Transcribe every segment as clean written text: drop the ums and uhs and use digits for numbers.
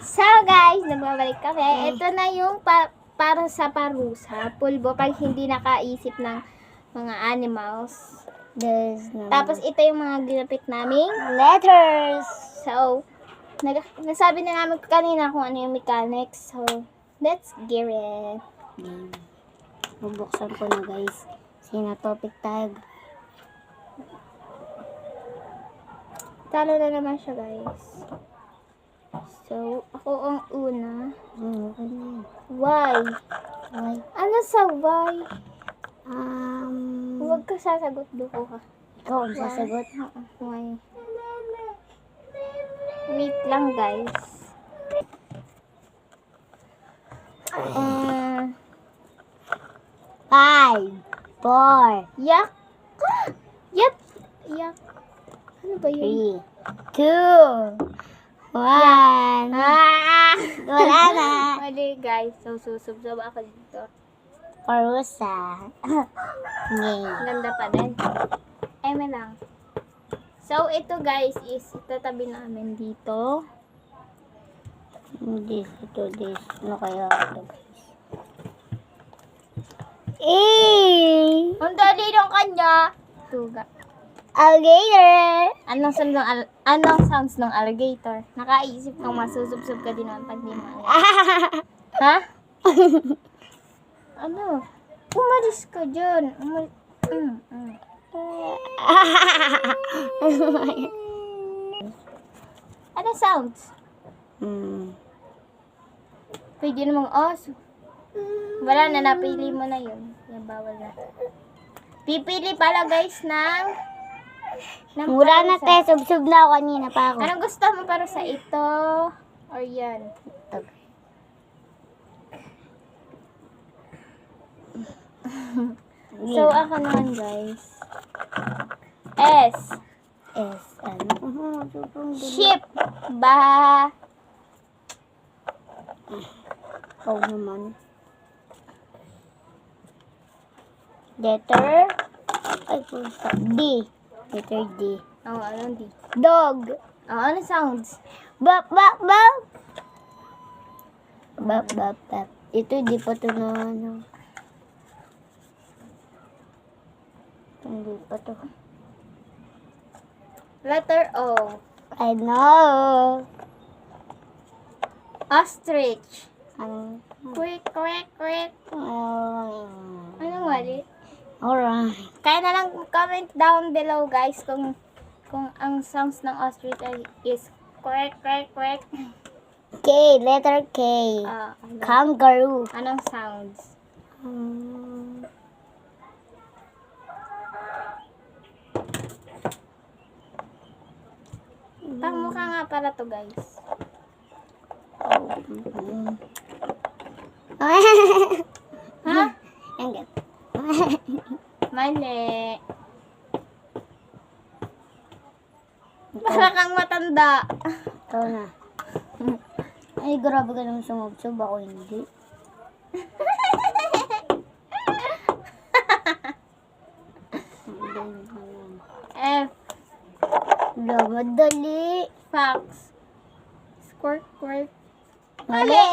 So guys, nagbabalik kami. Ito na yung para sa parusa. Pulbo pag hindi nakaisip ng mga animals. Tapos ito yung mga ginapit naming letters. So, nasabi na namin kanina kung ano yung mechanics. So, let's get it. Bubuksan ko na guys. Topic tag. Talo na naman siya guys. So, ako ang una. Why? Why? Ano sa why? Huwag ka sasagot, duko ka. Ikaw ang sasagot. Why? Wait lang guys. 5, 4, Yak! Yep! Yak! Ano ba yun? 3, 2, 1. Wala na. Mali guys. So, susubsob ako dito. Parusa. Ganda pa din. Eme lang. So, ito guys is itatabi namin dito. This. Ano kaya ito? Ang dali ng kanya. Tuga. Alligator. Anong sounds ng alligator? Nakaisip kang masusubsob ka din naman pag di mo. Ha? Ano? Umalis ka dyan. Ano sounds? Pwede namang aso. Wala na, napili mo na yun. Yan, bawal na. Pipili pala guys ng Mura na parusa. te. Subsub na ako kanina pa ako. Anong gusto mo para sa ito? Or yan? So, ako naman guys. S. Ano? Ship. Ba. Ikaw naman. Letter. Ay, pusa. D. Letter D. Oh, anong di? Dog. Oh, ano sounds? Bap, bap, bap. Bap, bap, bap. Ito, di pa ito na ano. Hindi pa ito. Letter O. I know. Ostrich. Ano? Quick. Anong mali? Alright. Kaya na lang comment down below guys kung ang sounds ng ostrich is quack. K. Letter K. Ano? Kangaroo. Anong sounds? Pangmukha nga pala to guys. Ha? Hanggat. Mali. Para kang matanda. Ikaw na. Ay, grabe ka naman sumubsob. Ako hindi. F. Madali. Fox. Squirt. Mali.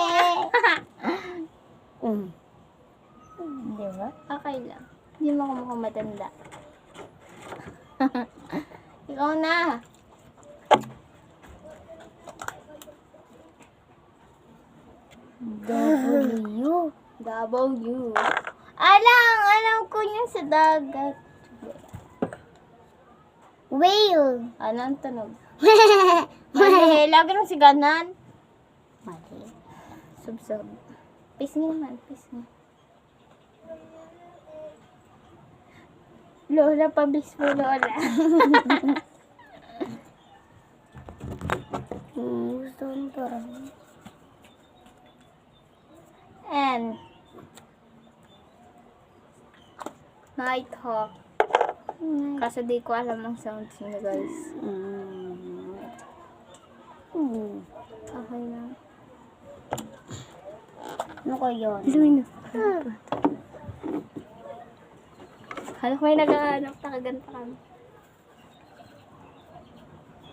Di ba? Okay lang. Hindi mo ako mukhang matanda. Ikaw na. W. Alam ko yun sa dagat. Whale. Anong tunog? Mali. Lagi nung siganan. Mali. Subsob. Pisngi naman. Lola, pabis mo, Lola. Gusto mo parang. N. Nighthawk. Kaso di ko alam ang sounds niya, guys. Okay na. Ano ko yun? Hala ko may naghahanap na kaganta kami.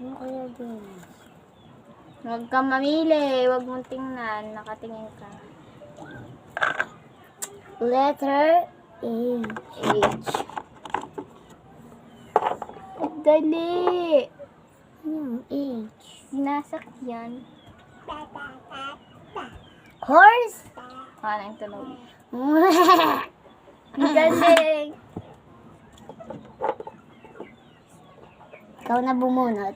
Ano kaya din? Huwag kang mamili. Huwag mong tingnan. Nakatingin ka. Letter A. H. Dali. Ano? H. Sinasakyan. Horse? Nang tunog. Ang galing. Ikaw na bumunot.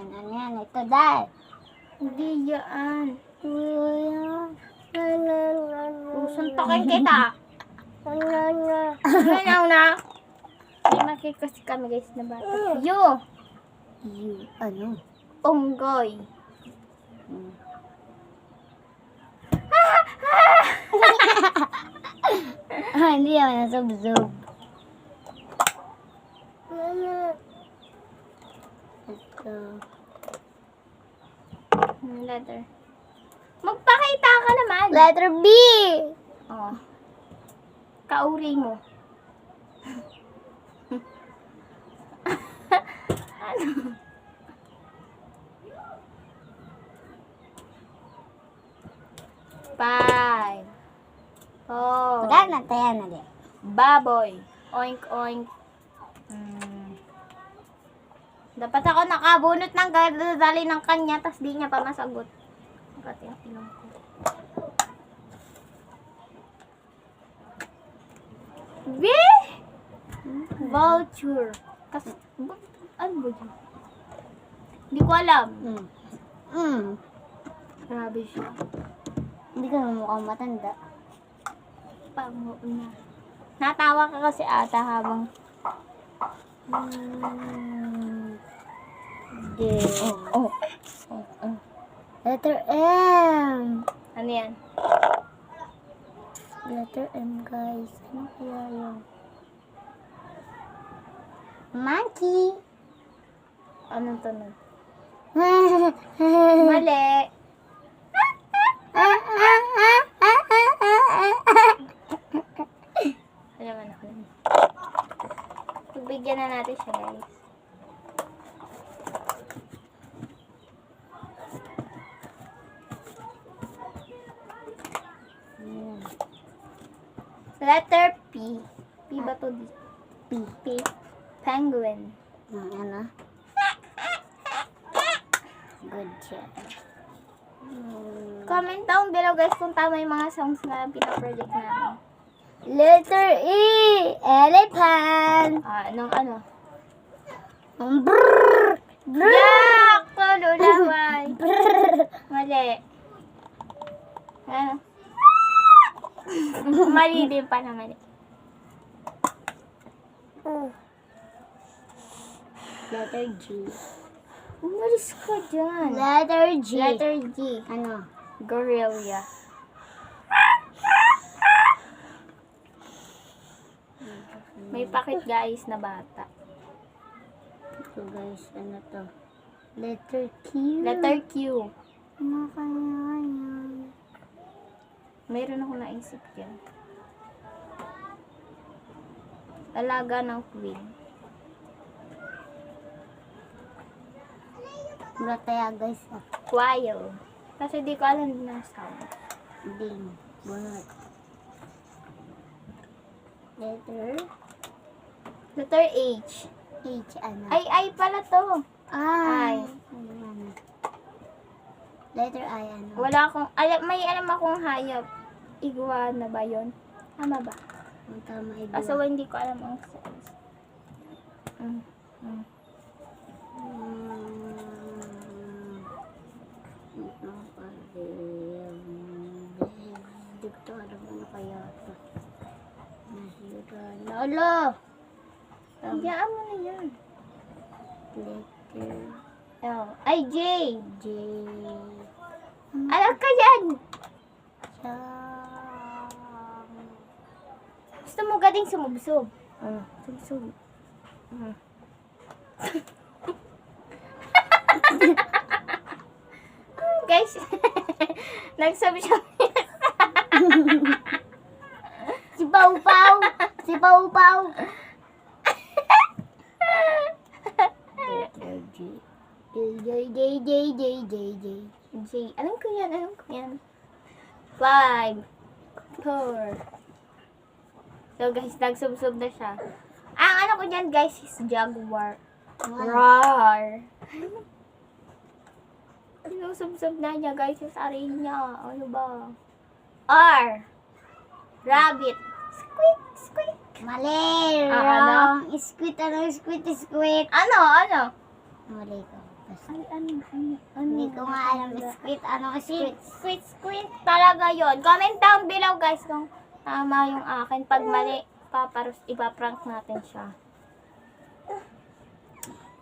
Ano yan? Ito dahil. Hindi yan. Susuntokin kita. Ano na? May makikasi kami guys na bata. Yo! You. Ano? Unggoy. Hindi ako nasubsob. Ito. Letter. Magpakita ka naman. Letter B. Oh. Kauri mo. Ano? Five. Four. Wala na, tayo na din. Baboy. Oink, oink. Dapat ako nakabunot ng dali ng kanya, tas di niya pa masagot. Pati ang ilong ko. B! Vulture. Kasi, ano ba yun? Hindi ko alam. Grabe siya. Hindi ka na mukhang matanda. Pango na. Natawa ka kasi ata habang D. Letter M. ano yan? Letter M, guys. Ano kaya yun? Monkey. Anong tanong? Mali. Alam mo na. Pagbigyan na natin siya, guys. Letter P. P ba to? P. P. Penguin. Ano? Good job. Comment down below guys kung tama yung mga songs na pinaproject namin. Letter E. Elephant. Anong ano? Brrr. Yak! Lulaway. Brrr. Mali. Ano? Mali din pa na mali. Letter G. Umalis ka dyan. Letter G. Letter G. Ano? Gorilla. May pakit guys na bata. Ito guys, ano to? Letter Q. Letter Q. Ano kaya yan? Mayroon ako naisip yan. Alaga ng queen. Wala tayo guys. Quail. Kasi di ko alam din ang sound. Ding. Bunot. Letter Letter H. H. Ano? Ay pala to. Ay. I. Ano? Letter I. Ano? Wala akong, may alam akong hayop. Iguana ba yun? Tama ba? Ang tama ay Kaso hindi ko alam ang sounds. Hindi ko alam ano kaya ito. Lolo! Hiyaan mo na yan. Letter L. Ay, J. J. Alam ka yan. Gusto mo galing sumubsob. Sumubsob. Guys, nagsub siya. Si Pau-Pau. Si Pau-Pau. J. Alam ko yan. 5, 4. So guys, nagsubsob na siya. Ang ano ko dyan guys is jaguar. Roar. Sinusubsob na niya guys yung sarili niya. Ano ba? R. Rabbit. Squeak, squeak. Mali. Ano? Wrong. Squid. Squid. Ano? Mali ko. Ay, ano? Hindi ko nga alam. Squid. Ano squid? Squeak, squeak. Talaga yon. Comment down below guys kung tama yung akin. Pag mali, ipaprank natin siya.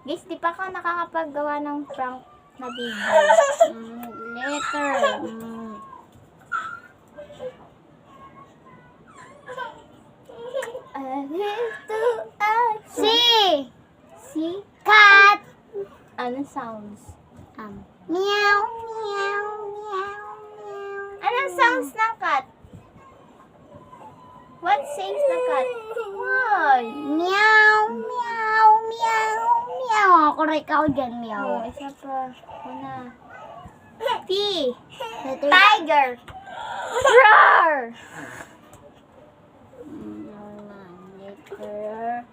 Guys, di pa ka nakakapaggawa ng prank na video. Letter. C. See? Cat. Ano sounds? Meow. Meow. Meow. Meow. Anong sounds ng cat? What says the cat? Why? Meow. Meow. Meow. Meow. Correct ako dyan. Oh, Meow. isa pa. Una. T. Letter. Tiger. Roar. Letter.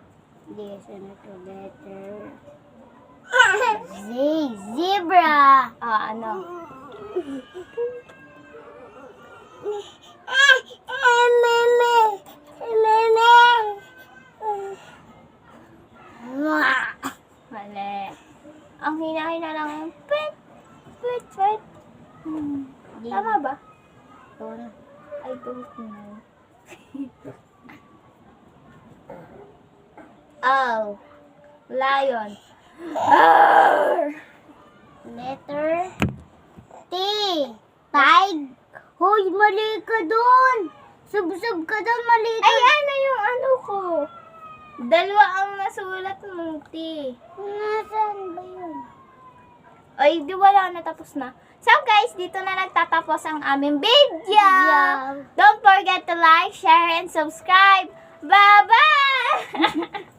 This and ito letter. Z. Zebra. Ano? Mali. Ang hina-hina lang yung pet. Tama ba? I don't know. Oh. Lion. Letter T. Tig. Hoy, mali ka dun. Sub-sub ka dun, mali ka. Ay, ano yung ano ko? Dalawa ang nasulat mong T. Nasaan ba yun? Ay, di wala na, tapos na. So guys, dito na nagtatapos ang aming video. Yeah. Don't forget to like, share, and subscribe. Bye-bye!